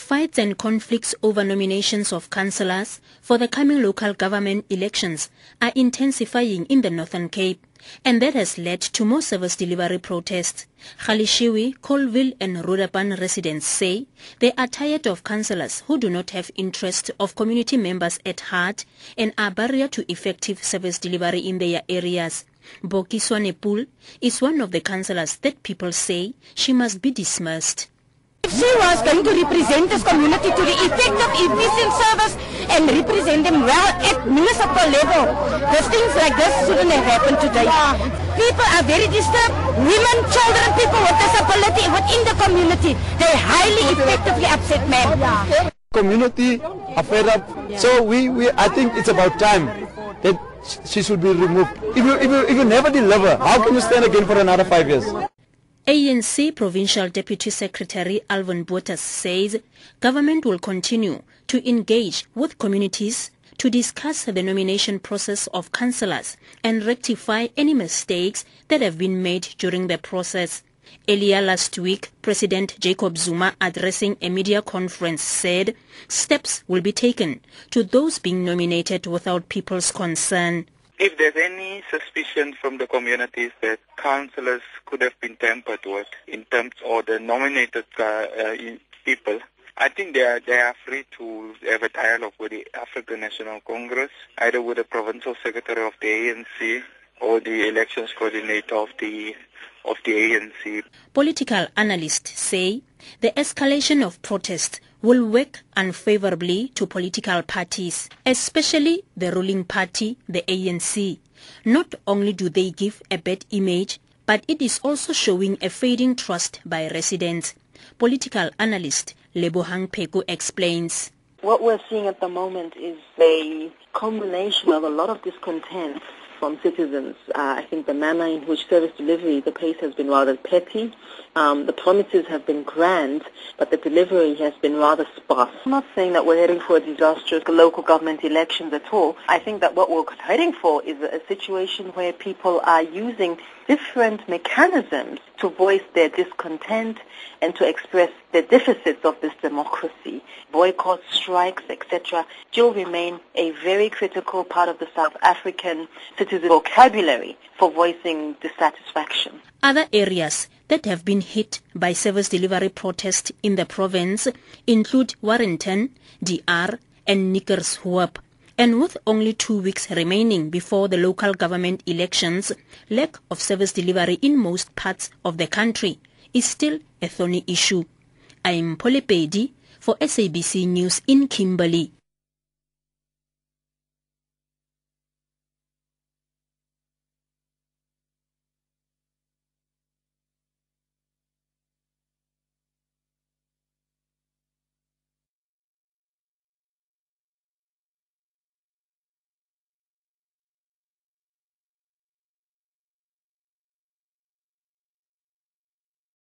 Fights and conflicts over nominations of councillors for the coming local government elections are intensifying in the Northern Cape, and that has led to more service delivery protests. Khalishiwi, Colville and Rudapan residents say they are tired of councillors who do not have interest of community members at heart and are barrier to effective service delivery in their areas. Boki Swanepoel is one of the councillors that people say she must be dismissed. If she was going to represent this community to the effective, efficient service and represent them well at municipal level, things like this shouldn't have happened today. People are very disturbed. Women, children, people with disability within the community, they highly effectively upset, ma'am. Community are fed up, so I think it's about time that she should be removed. If you never deliver, how can you stand again for another 5 years? ANC Provincial Deputy Secretary Alvin Bottas says government will continue to engage with communities to discuss the nomination process of councillors and rectify any mistakes that have been made during the process. Earlier last week, President Jacob Zuma, addressing a media conference, said steps will be taken to those being nominated without people's concern. If there's any suspicion from the communities that councillors could have been tampered with in terms of the nominated people, I think they are free to have a dialogue with the African National Congress, either with the Provincial Secretary of the ANC or the Elections Coordinator of the ANC. Political analysts say the escalation of protests will work unfavorably to political parties, especially the ruling party, the ANC. Not only do they give a bad image, but it is also showing a fading trust by residents. Political analyst Lebohang Pheko explains. What we're seeing at the moment is a combination of a lot of discontent from citizens. I think the manner in which service delivery, the pace has been rather petty. The promises have been grand, but the delivery has been rather sparse. I'm not saying that we're heading for a disastrous local government elections at all. I think that what we're heading for is a situation where people are using different mechanisms to voice their discontent and to express the deficits of this democracy. Boycotts, strikes, etc. still remain a very critical part of the South African citizen vocabulary for voicing dissatisfaction. Other areas that have been hit by service delivery protests in the province include Warrenton, DR and Krugersdorp. And with only 2 weeks remaining before the local government elections, lack of service delivery in most parts of the country is still a thorny issue. I am Polepedi for SABC News in Kimberley.